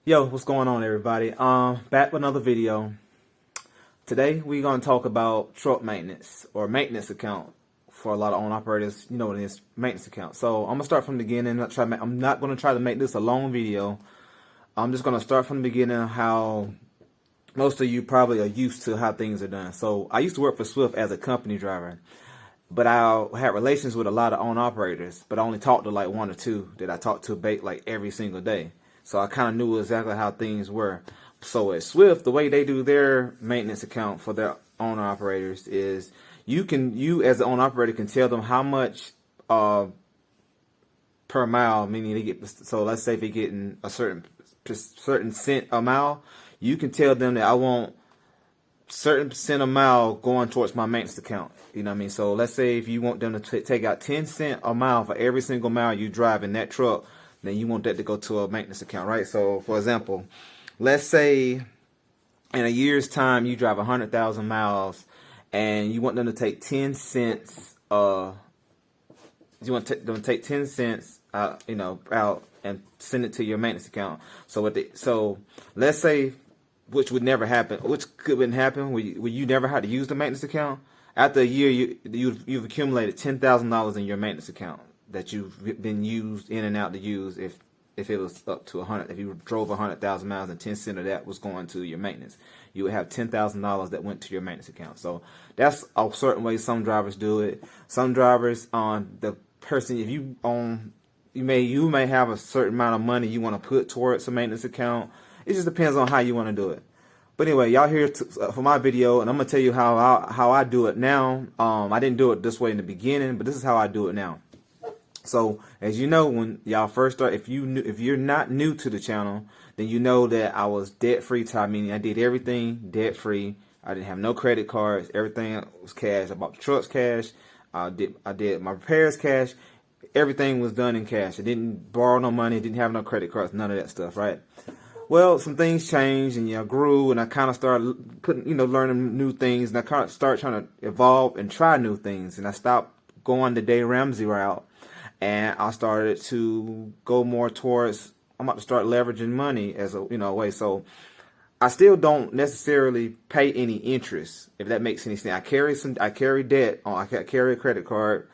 Yo, what's going on, everybody? Back with another video. Today we're gonna talk about truck maintenance or maintenance account for a lot of owner operators. You know what it is, maintenance account. So I'm gonna start from the beginning. I'm not gonna try to make this a long video. I'm just gonna start from the beginning. How most of you probably are used to how things are done. So I used to work for Swift as a company driver, but I had relations with a lot of owner operators, but I only talked to like one or two that I talked to like every single day. So I kind of knew exactly how things were. So at Swift, the way they do their maintenance account for their owner operators is you as the owner operator can tell them how much per mile, meaning they get. So let's say if they're getting a certain cent a mile, you can tell them that I want certain percent a mile going towards my maintenance account. You know what I mean? So let's say if you want them to take out 10 cents a mile for every single mile you drive in that truck, then you want that to go to a maintenance account, right? So for example, let's say in a year's time you drive 100,000 miles and you want them to take 10 cents you want them to take 10 cents out, out and send it to your maintenance account. So let's say, which would never happen, which couldn't happen, where you never had to use the maintenance account. After a year, you've accumulated $10,000 in your maintenance account that you've been used in and out to use. If it was up to 100, if you drove 100,000 miles and 10 cents of that was going to your maintenance, you would have $10,000 that went to your maintenance account. So that's a certain way some drivers do it. Some drivers, the person, if you own, you may have a certain amount of money you want to put towards a maintenance account. It just depends on how you want to do it. But anyway, y'all here for my video, and I'm gonna tell you how I do it now. I didn't do it this way in the beginning, but this is how I do it now. So as you know, when y'all first start, if you're not new to the channel, then you know that I was debt free time, meaning I did everything debt free. I didn't have no credit cards. Everything was cash. I bought the trucks cash. I did my repairs cash. Everything was done in cash. I didn't borrow no money. Didn't have no credit cards. None of that stuff, right? Well, some things changed, and I grew, and I kind of started learning new things, and I kind of started trying to evolve and try new things, and I stopped going the Dave Ramsey route, and I started to go more towards, I'm about to start leveraging money as a way. So I still don't necessarily pay any interest, if that makes any sense. I carry debt. I carry a credit card.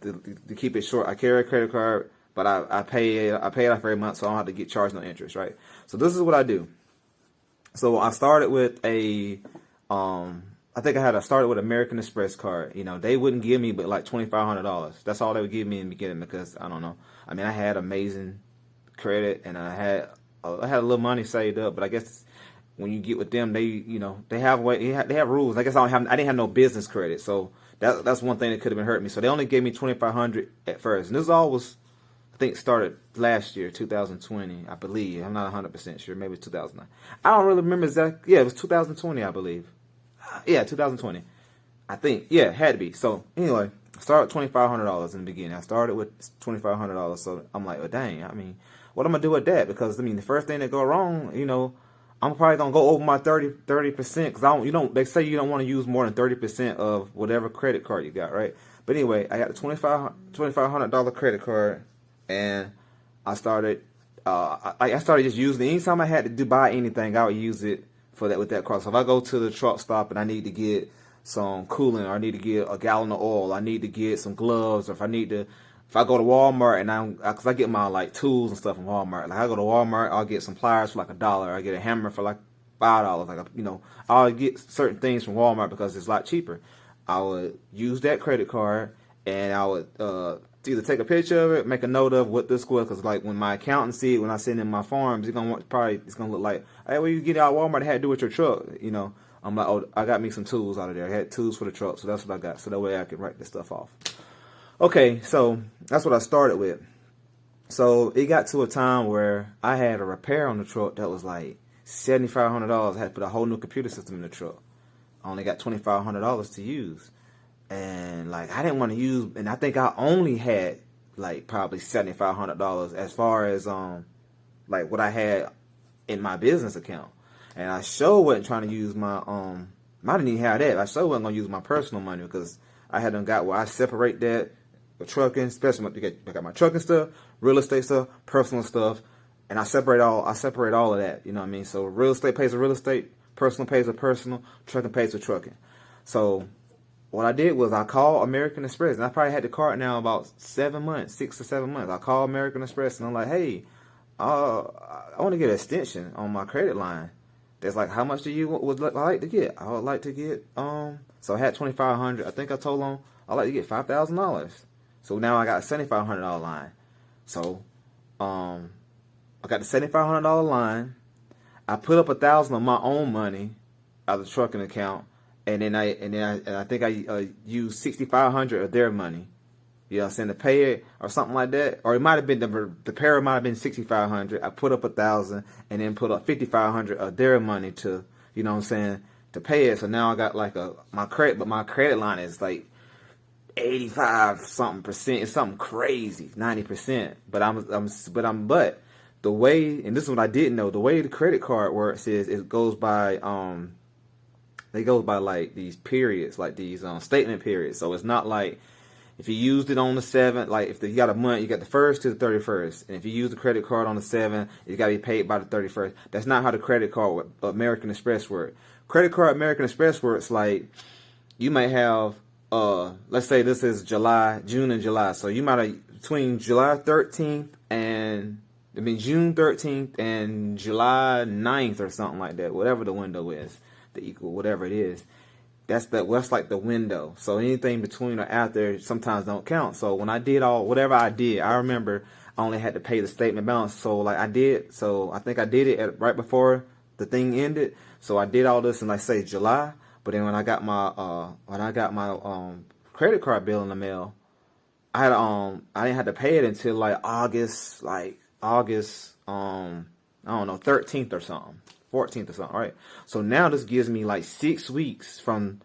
To keep it short, I carry a credit card, but I pay it off every month, so I don't have to get charged no interest, right? So this is what I do. So I started with I started with American Express card. They wouldn't give me but like $2,500. That's all they would give me in the beginning, because I don't know. I mean, I had amazing credit, and I had a little money saved up, but I guess when you get with them, they have rules. I guess I didn't have no business credit, so that's one thing that could have been hurting me. So they only gave me $2,500 at first, and this all was, I think, started last year, 2020, I believe. I'm not 100% sure. Maybe 2009. I don't really remember exactly. Yeah, it was 2020, I believe. Yeah, 2020. I think. Yeah, it had to be. So anyway, I started with $2,500 in the beginning. I started with $2,500. So I'm like, oh, dang. I mean, what am I going to do with that? Because, I mean, the first thing that go wrong, I'm probably going to go over my 30%. Because they say you don't want to use more than 30% of whatever credit card you got, right? But anyway, I got the $2,500 credit card. And I started just using it. Anytime I had to buy anything, I would use it with that card. So if I go to the truck stop and I need to get some coolant, or I need to get a gallon of oil, I need to get some gloves, or if I go to Walmart and because I get my like tools and stuff from Walmart. Like I go to Walmart, I'll get some pliers for like $1. I get a hammer for like $5. Like I'll get certain things from Walmart because it's a lot cheaper. I would use that credit card, and I would either take a picture of it, make a note of what this was, because like when my accountant see it, when I send in my forms, it's gonna look like, hey, what you get out of Walmart, it had to do with your truck. I'm like, oh, I got me some tools out of there. I had tools for the truck, so that's what I got. So that way I can write this stuff off. Okay, so that's what I started with. So it got to a time where I had a repair on the truck that was like $7,500. I had to put a whole new computer system in the truck. I only got $2,500 to use. And like I didn't want to use, and I think I only had like probably $7,500 as far as like what I had in my business account. And I sure wasn't trying to use my I didn't even have that. I sure wasn't gonna use my personal money, because I hadn't got where I separate that, the trucking, especially I got my trucking stuff, real estate stuff, personal stuff, and I separate all of that. You know what I mean? So real estate pays for real estate, personal pays for personal, trucking pays for trucking. So what I did was I called American Express, and I probably had the card now about 7 months, 6 or 7 months. I called American Express, and I'm like, hey, I want to get an extension on my credit line. That's like, how much do you would like to get? I would like to get so I had $2,500. I think I told them I'd like to get $5,000. So now I got a $7,500 line. So I got the $7,500 line. I put up $1,000 of my own money out of the trucking account, and then I think I used $6,500 of their money. You know what I'm saying, to pay it or something like that. Or it might have been the pair might have been $6,500. I put up $1,000 and then put up $5,500 of their money to, you know what I'm saying, to pay it. So now I got like my credit line is like 85 something percent. It's something crazy, 90%. But the way, and this is what I didn't know, the way the credit card works is it goes by like these periods, like these statement periods. So it's not like if you used it on the 7th, like if you got a month, you got the 1st to the 31st. And if you use the credit card on the 7th, it's got to be paid by the 31st. That's not how the credit card American Express works. Credit card American Express works like you might have, let's say this is June and July. So you might have between June 13th and July 9th or something like that, whatever the window is, the equal, whatever it is. That's like the window. So anything between or after sometimes don't count. So when I did whatever I did, I remember I only had to pay the statement balance. So like I think I did it right before the thing ended. So I did all this in like say July. But then when I got my credit card bill in the mail, I didn't have to pay it until like August, I don't know, 13th or something. 14th or something, right? So now this gives me like 6 weeks from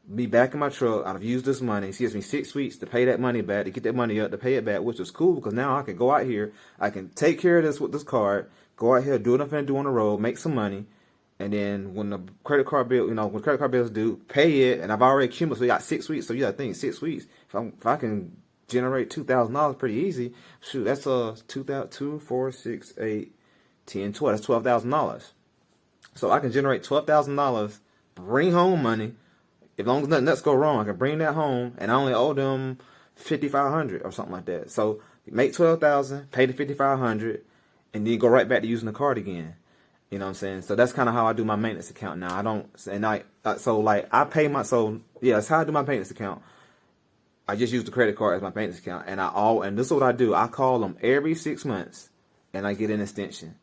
me back in my truck. I've used this money. It gives me 6 weeks to pay that money back, to get that money up, to pay it back, which is cool because now I can go out here. I can take care of this with this card, go out here, do what I'm finna do on the road, make some money. And then when the credit card bill, when credit card bills due, pay it. And I've already accumulated, so you got 6 weeks. So you got to think 6 weeks. If I can generate $2,000 pretty easy, shoot, that's 2, 4, 6, 8, 10, 12. That's $12,000. So I can generate $12,000, bring home money. As long as nothing else go wrong, I can bring that home, and I only owe them $5,500 or something like that. So make $12,000, pay the $5,500, and then go right back to using the card again. You know what I'm saying? So that's kind of how I do my maintenance account now. That's how I do my maintenance account. I just use the credit card as my maintenance account, and this is what I do. I call them every 6 months, and I get an extension.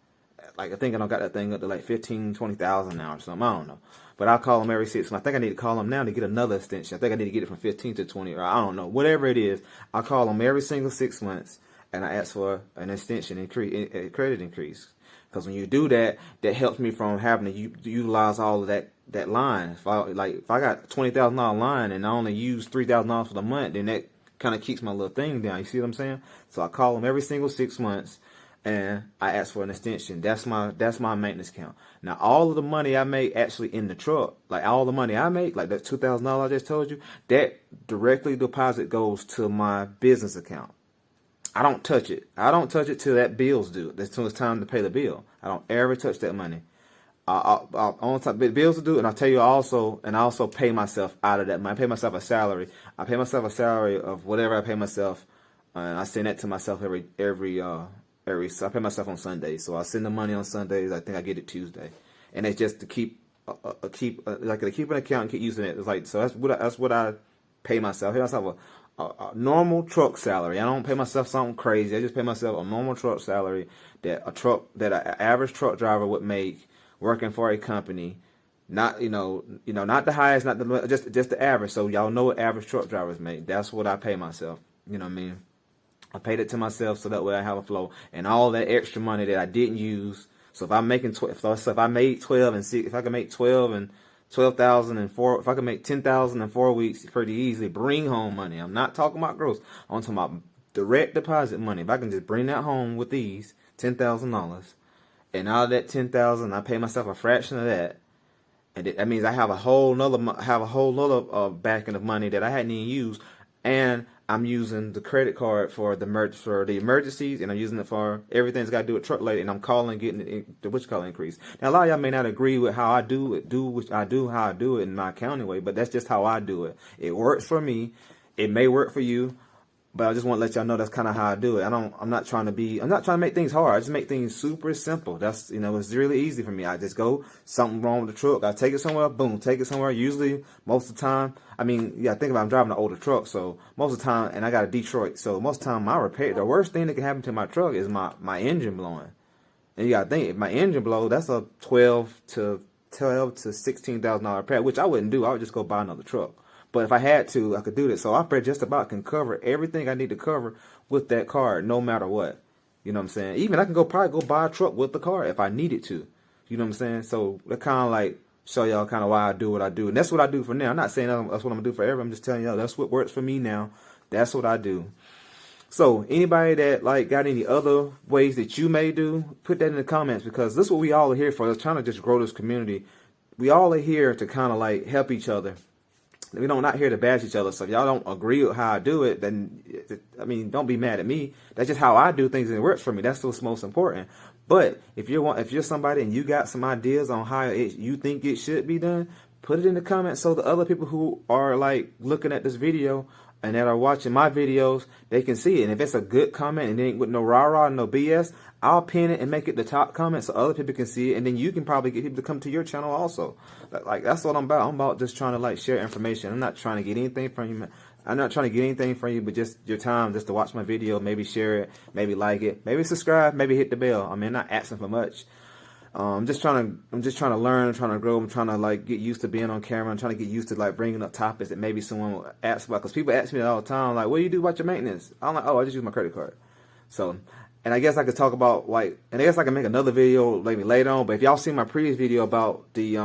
Like I think I got that thing up to like 15, 20,000 now or something. I don't know, but I call them every 6 months. I think I need to call them now to get another extension. I think I need to get it from 15 to 20, or I don't know, whatever it is. I call them every single 6 months, and I ask for an extension a credit increase. Because when you do that, that helps me from having to utilize all of that line. If I got $20,000 line and I only use $3,000 for the month, then that kind of keeps my little thing down. You see what I'm saying? So I call them every single 6 months, and I ask for an extension. That's my maintenance account. Now all of the money I make actually in the truck, like all the money I make, like that $2,000 I just told you, that directly deposit goes to my business account. I don't touch it. I don't touch it till that bill's due. That's till it's time to pay the bill. I don't ever touch that money. On top the bills are due, and I tell you also, and I also pay myself out of that money. I pay myself a salary. I pay myself a salary of whatever I pay myself, and I send that to myself every. So I pay myself on Sundays. So I send the money on Sundays. I think I get it Tuesday, and it's just to keep an account and keep using it. It's like, so that's what I pay myself. I pay myself a normal truck salary. I don't pay myself something crazy. I just pay myself a normal truck salary that an average truck driver would make working for a company. Not not the highest, not the just the average. So y'all know what average truck drivers make. That's what I pay myself. You know what I mean? I paid it to myself so that way I have a flow, and all that extra money that I didn't use. So if I'm making if I made 12 and 6, if I can make 12,000 in 4, if I can make 10,000 in 4 weeks, pretty easily bring home money. I'm not talking about gross. I'm talking about direct deposit money. If I can just bring that home with these $10,000, and out of that 10,000, I pay myself a fraction of that, and that means I have a whole nother backing of money that I hadn't even used. and I'm using the credit card for the emergencies, and I'm using it for everything that's got to do with truck related, and I'm calling getting the which color increase. Now a lot of y'all may not agree with how I do it, how I do it in my accounting way, but that's just how I do it. It works for me. It may work for you. But I just want to let y'all know that's kind of how I do it. I'm not trying to make things hard. I just make things super simple. That's, it's really easy for me. I just go, something wrong with the truck. I take it somewhere, boom, take it somewhere. Usually, most of the time, think about I'm driving an older truck. So most of the time, and I got a Detroit. So most of the time, the worst thing that can happen to my truck is my engine blowing. And you got to think, if my engine blows, that's a $12,000 to $16,000 repair, which I wouldn't do. I would just go buy another truck. But if I had to, I could do this. So I just about can cover everything I need to cover with that card, no matter what. You know what I'm saying? Even I can probably go buy a truck with the card if I needed to. You know what I'm saying? So that kind of like show y'all kind of why I do what I do. And that's what I do for now. I'm not saying that's what I'm going to do forever. I'm just telling y'all that's what works for me now. That's what I do. So anybody that got any other ways that you may do, put that in the comments, because this is what we all are here for. It's trying to just grow this community. We all are here to kind of help each other. We don't not here to bash each other. So if y'all don't agree with how I do it, then don't be mad at me. That's just how I do things, and it works for me. That's what's most important. But if you're somebody and you got some ideas on how you think it should be done, put it in the comments so the other people who are looking at this video and that are watching my videos, they can see it. And if it's a good comment and it ain't with no rah-rah, no BS, I'll pin it and make it the top comment so other people can see it. And then you can probably get people to come to your channel also. That's what I'm about. I'm about just trying to share information. I'm not trying to get anything from you. I'm not trying to get anything from you, but just your time just to watch my video, maybe share it, maybe like it, maybe subscribe, maybe hit the bell. I'm not asking for much. I'm just trying to learn, I'm trying to grow, I'm trying to get used to being on camera, I'm trying to get used to bringing up topics that maybe someone will ask about, because people ask me all the time, what do you do about your maintenance? I'm like, oh, I just use my credit card. So, and I guess I could talk about and I guess I can make another video maybe later on, but if y'all seen my previous video about the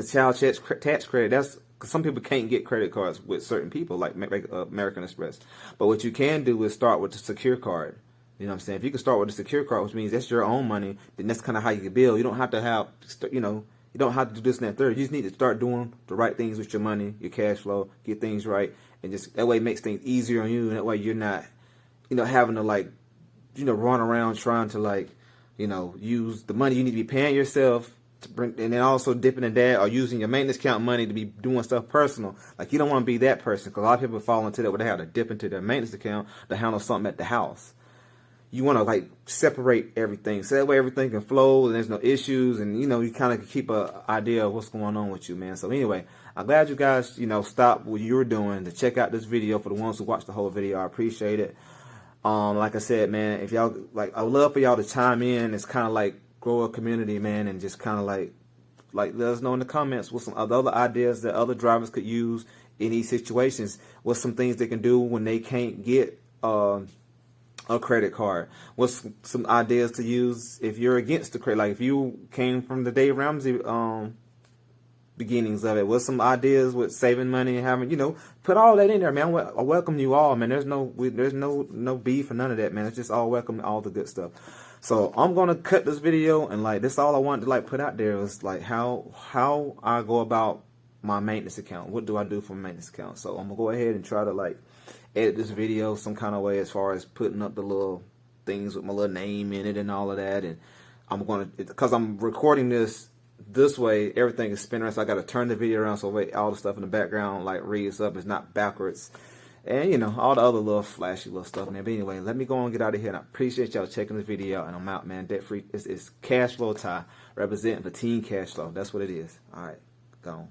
child tax credit, that's because some people can't get credit cards with certain people, like American Express. But what you can do is start with the secure card. You know what I'm saying? If you can start with a secure card, which means that's your own money, then that's kind of how you can build. You don't have to you don't have to do this and that third. You just need to start doing the right things with your money, your cash flow, get things right, and just that way it makes things easier on you. And that way you're not, having to run around trying to use the money you need to be paying yourself to bring, and then also dipping in that or using your maintenance account money to be doing stuff personal. You don't want to be that person, because a lot of people fall into that where they have to dip into their maintenance account to handle something at the house. You want to separate everything so that way everything can flow and there's no issues, and you kind of keep an idea of what's going on with you, man. So anyway, I'm glad you guys stopped what you were doing to check out this video. For the ones who watched the whole video, I appreciate it. Like I said, man, if y'all I would love for y'all to chime in. It's kind of grow a community, man, and just kind of let us know in the comments what some other ideas that other drivers could use in these situations. What's some things they can do when they can't get a credit card? What's some ideas to use if you're against the credit? If you came from the Dave Ramsey beginnings of it, what's some ideas with saving money and having, put all that in there, man. I welcome you all, man. There's no beef or none of that, man. It's just all welcome, all the good stuff. So I'm gonna cut this video, and this all I wanted to put out there was how I go about my maintenance account. What do I do for my maintenance account? So I'm gonna go ahead and try to edit this video some kind of way, as far as putting up the little things with my little name in it and all of that. And I'm gonna, because I'm recording this way, everything is spinning around, so I got to turn the video around so all the stuff in the background reads up, it's not backwards, and all the other little flashy little stuff, man. But anyway, let me go and get out of here, and I appreciate y'all checking this video out, and I'm out, man. Debt free. It's Cash Flow Ty, representing for Team Cash Flow. That's what it is. All right, gone.